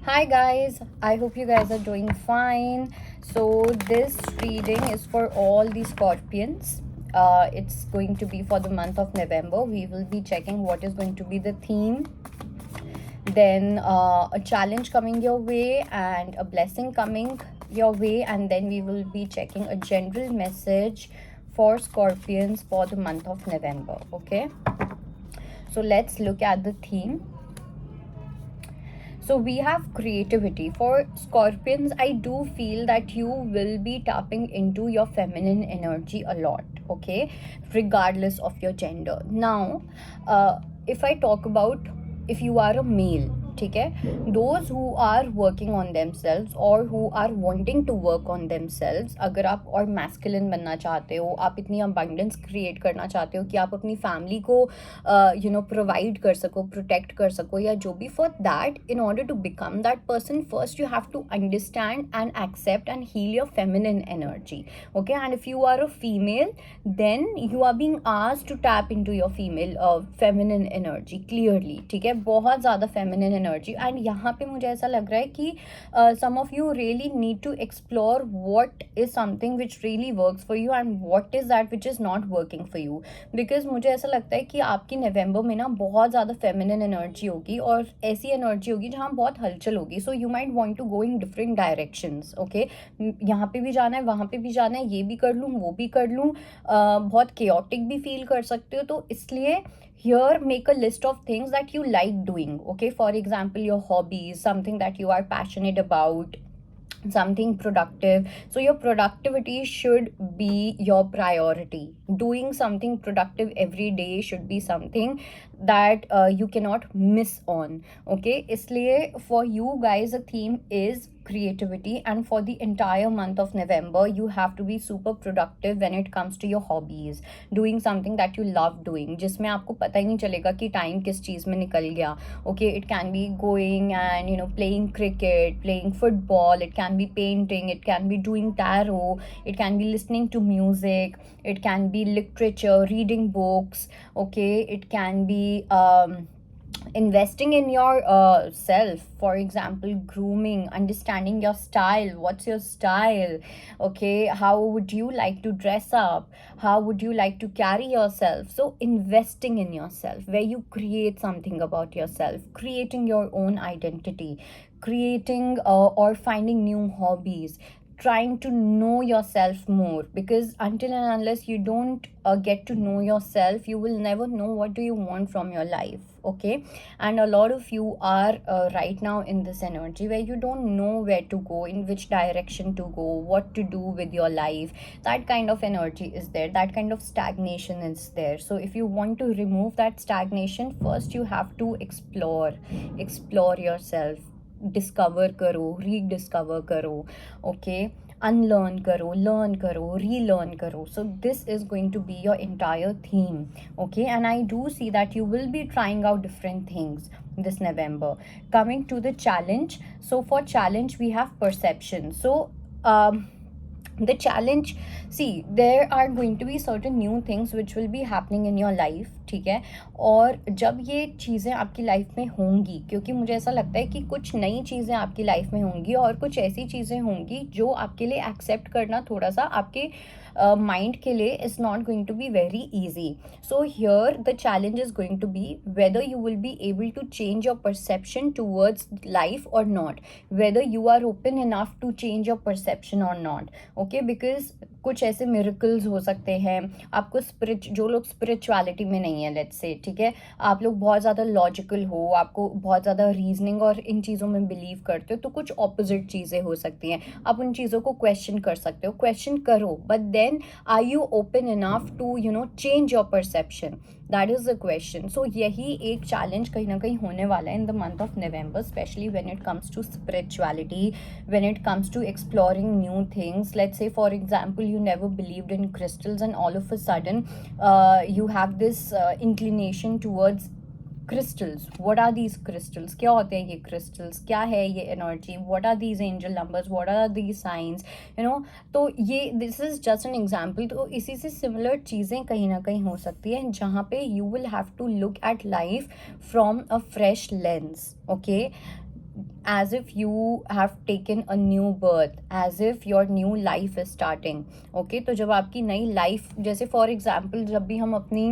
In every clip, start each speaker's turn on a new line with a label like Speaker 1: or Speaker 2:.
Speaker 1: Hi guys, I hope you guys are doing fine. So, this reading is for all the scorpions. It's going to be for the month of November. We will be checking what is going to be the theme, then a challenge coming your way, and a blessing coming your way, and then we will be checking a general message for scorpions for the month of November. Okay, so let's look at the theme. So we have creativity. For Scorpions, I do feel that you will be tapping into your feminine energy a lot, okay, regardless of your gender. Now, if I talk about if you are a male, ठीक है, those who are working on themselves or who are wanting to work on themselves, अगर आप और masculine बनना चाहते हो, आप इतनी abundance create करना चाहते हो कि आप अपनी family को provide कर सको, protect कर सको या जो भी, for that, in order to become that person, first you have to understand and accept and heal your feminine energy, okay. And if you are a female, then you are being asked to tap into your female feminine energy clearly, ठीक है, बहुत ज़्यादा feminine energy. And यहाँ पे मुझे ऐसा लग रहा है कि some of you really need to explore what is something which really works for you and what is that which is not working for you. Because मुझे ऐसा लगता है कि आपकी नवंबर में ना बहुत ज़्यादा feminine energy होगी और ऐसी energy होगी जहाँ बहुत हलचल होगी. So you might want to go in different directions, okay. यहाँ पे भी जाना है, वहाँ पे भी जाना है, ये भी कर लूँ, वो भी कर लूँ, बहुत chaotic भी feel कर सकते हो. तो इसलिए here make a list of things that you like doing, okay. For example, your hobbies, something that you are passionate about, something productive. So your productivity should be your priority. Doing something productive every day should be something that you cannot miss on, okay. Isliye for you guys the theme is creativity, and for the entire month of November you have to be super productive when it comes to your hobbies, doing something that you love doing, जिसमें आपको पता ही नहीं चलेगा कि time किस चीज़ में निकल गया, okay. It can be going and playing cricket, playing football, it can be painting, it can be doing tarot, it can be listening to music, it can be literature, reading books, okay. It can be investing in your self, for example grooming, understanding your style, what's your style, okay. How would you like to dress up, how would you like to carry yourself. So investing in yourself, where you create something about yourself, creating your own identity, creating or finding new hobbies, trying to know yourself more. Because until and unless you don't get to know yourself, you will never know what do you want from your life, okay. And a lot of you are right now in this energy where you don't know where to go, in which direction to go, what to do with your life. That kind of energy is there, that kind of stagnation is there. So if you want to remove that stagnation, first you have to explore yourself, discover करो, rediscover करो, okay. Unlearn करो, learn करो, relearn करो. So this is going to be your entire theme, okay. And I do see that you will be trying out different things this November. Coming to the challenge, so for challenge we have perception. So the challenge, see, there are going to be certain new things which will be happening in your life, ठीक है. और जब ये चीज़ें आपकी life में होंगी, क्योंकि मुझे ऐसा लगता है कि कुछ नई चीज़ें आपकी लाइफ में होंगी और कुछ ऐसी चीज़ें होंगी जो आपके लिए एक्सेप्ट करना थोड़ा सा आपके माइंड के लिए is not going to be very easy. So here the challenge is going to be whether you will be able to change your perception towards life और not, whether you are open enough to change your perception और not, okay. Because कुछ ऐसे miracles हो सकते हैं आपको, जो लोग स्पिरिचुअलिटी में नहीं है, लेट्स से, ठीक है, आप लोग बहुत ज़्यादा लॉजिकल हो, आपको बहुत ज़्यादा रीजनिंग और इन चीज़ों में बिलीव करते हो, तो कुछ ऑपोजिट चीज़ें हो सकती हैं. आप उन चीज़ों को क्वेश्चन कर सकते हो, क्वेश्चन करो, but then are you open enough to change your perception, that is the question. So यही एक चैलेंज कहीं ना कहीं होने वाला है in the month of November, specially when it comes to spirituality, when it comes to exploring new things. Let's say for example you never believed in crystals and all of a sudden you have this inclination towards crystals. What are these crystals? क्या होते हैं ये crystals? क्या है ये energy? What are these angel numbers? What are these signs? तो ये this is just an example. तो इसी से similar चीज़ें कहीं ना कहीं हो सकती हैं जहाँ पे you will have to look at life from a fresh lens, okay. as if you have taken a new birth, as if your new life is starting. Okay, तो जब आपकी नई लाइफ, जैसे फॉर एग्जाम्पल जब भी हम अपनी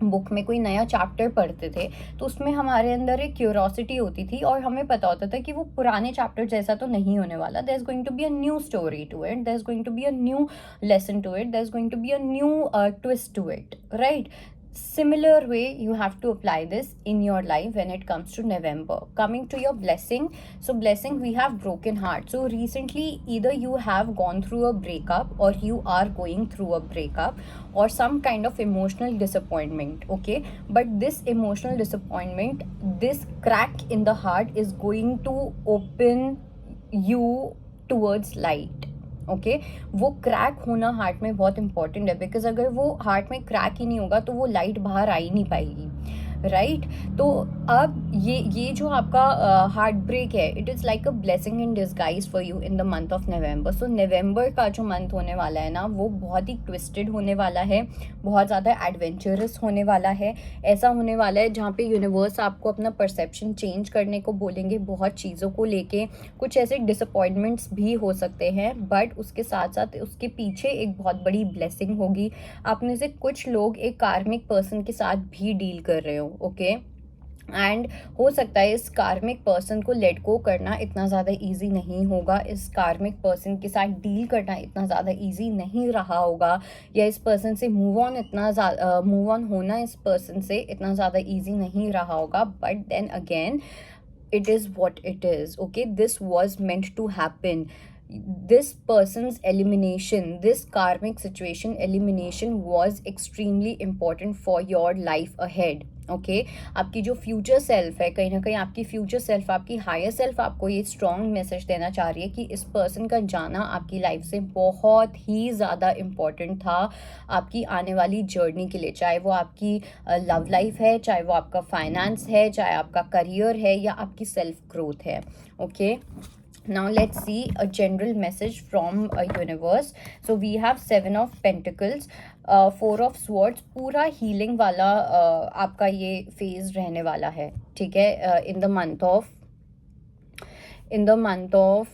Speaker 1: book में कोई नया चैप्टर पढ़ते थे तो उसमें हमारे अंदर एक क्यूरोसिटी होती थी और हमें पता होता था कि वो पुराने चैप्टर जैसा तो नहीं होने वाला. There is going to be a new story to it, there is going to be a new lesson to it, there's going to be a new twist to it, right? Similar way you have to apply this in your life when it comes to November. Coming to your blessing, so blessing, we have broken heart. So recently either you have gone through a breakup or you are going through a breakup or some kind of emotional disappointment. Okay, but this emotional disappointment, this crack in the heart is going to open you towards light. Okay वो crack होना heart में बहुत important है, because अगर वो heart में crack ही नहीं होगा तो वो लाइट बाहर आ ही नहीं पाएगी, राइट? तो अब ये जो आपका हार्ट ब्रेक है, it is like a blessing in disguise for you in the month of November. So November का जो मंथ होने वाला है ना, वो बहुत ही ट्विस्टेड होने वाला है, बहुत ज़्यादा एडवेंचरस होने वाला है. ऐसा होने वाला है जहाँ पे यूनिवर्स आपको अपना परसेप्शन चेंज करने को बोलेंगे बहुत चीज़ों को लेके. कुछ ऐसे डिसअपॉइंटमेंट्स भी हो सकते हैं, बट उसके साथ साथ उसके पीछे एक बहुत बड़ी ब्लेसिंग होगी. आप में से कुछ लोग एक कार्मिक पर्सन के साथ भी डील कर रहे हो. ओके, एंड हो सकता है इस कार्मिक पर्सन को लेट गो करना इतना ज़्यादा इजी नहीं होगा, इस कार्मिक पर्सन के साथ डील करना इतना ज़्यादा इजी नहीं रहा होगा, या इस पर्सन से मूव ऑन होना इस पर्सन से इतना ज़्यादा इजी नहीं रहा होगा. But then again, it is what it is. Okay, this was meant to happen. This person's elimination, this karmic situation elimination was extremely important for your life ahead. Okay, आपकी जो future self है, कहीं ना कहीं आपकी future self, आपकी higher self आपको ये स्ट्रॉन्ग मैसेज देना चाह रही है कि इस पर्सन का जाना आपकी लाइफ से बहुत ही ज़्यादा इम्पॉर्टेंट था आपकी आने वाली जर्नी के लिए. चाहे वो आपकी लव लाइफ है, चाहे वो आपका फाइनेंस है, चाहे आपका करियर है, या आपकी सेल्फ ग्रोथ है. Okay, now let's see a general message from a universe. So we have 7 of pentacles, 4 of swords. पूरा हीलिंग वाला आपका ये फेज रहने वाला है, ठीक है, in the month of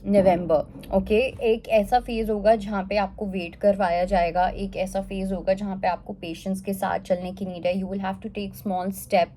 Speaker 1: November. Okay, एक ऐसा फेज होगा जहाँ पे आपको वेट करवाया जाएगा, एक ऐसा फेज होगा जहाँ पे आपको पेशेंस के साथ चलने की नीड है. You will have to take small step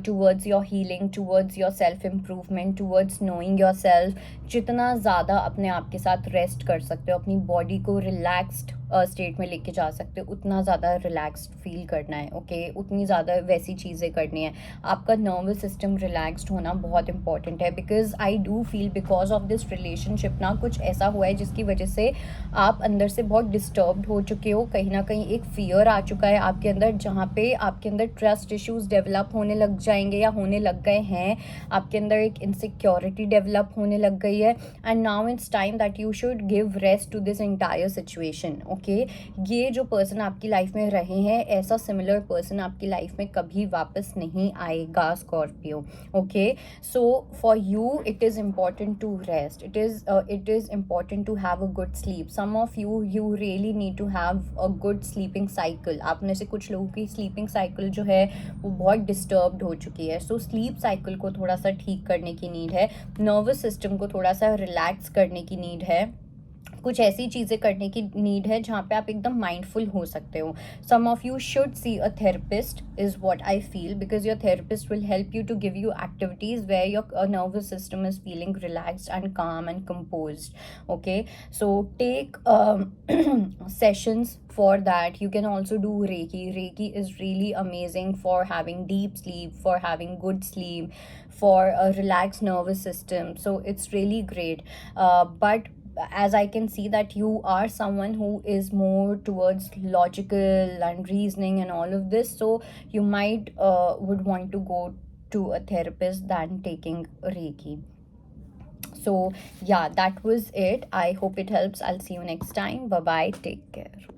Speaker 1: towards your healing, towards your self improvement, towards knowing your self. जितना ज़्यादा अपने आप के साथ रेस्ट कर सकते हो, अपनी बॉडी को रिलैक्स्ड स्टेट में लेके जा सकते हो, उतना ज़्यादा रिलैक्स्ड फील करना है. ओके, उतनी ज़्यादा वैसी चीज़ें करनी है. आपका नर्वस सिस्टम रिलैक्स्ड होना बहुत इंपॉर्टेंट है, because I do feel because of this relationship ना कुछ ऐसा हुआ है जिसकी वजह से आप अंदर से बहुत डिस्टर्ब्ड हो चुके हो. कहीं ना कहीं एक फियर आ चुका है आपके अंदर, जहाँ पे आपके अंदर ट्रस्ट इश्यूज डेवलप होने लग जाएंगे या होने लग गए हैं. आपके अंदर एक इनसिक्योरिटी डेवलप होने लग गई है, and now it's time that you should give rest to this entire situation. Okay, ये जो पर्सन आपकी लाइफ में रहे हैं, ऐसा सिमिलर पर्सन आपकी लाइफ में कभी वापस नहीं आएगा, Scorpio. Okay, so for you it is important to rest, it is important to have a good sleep. Some of you really need to have a good sleeping cycle. आप में से कुछ लोगों की sleeping cycle जो है वो बहुत disturbed हो चुकी है. So sleep cycle को थोड़ा सा ठीक करने की नीड है, nervous system को थोड़ा सा relax करने की नीड है, कुछ ऐसी चीज़ें करने की नीड है जहाँ पे आप एकदम माइंडफुल हो सकते हो. Some of you should see a therapist is what I feel, because your therapist will help you to give you activities where your nervous system is feeling relaxed and calm and composed. Okay, so take sessions for that. You can also do Reiki is really amazing for having deep sleep, for having good sleep, for a relaxed nervous system. So it's really great, but as I can see that you are someone who is more towards logical and reasoning and all of this, so you might would want to go to a therapist than taking Reiki. So yeah, that was it. I hope it helps. I'll see you next time. Bye bye, take care.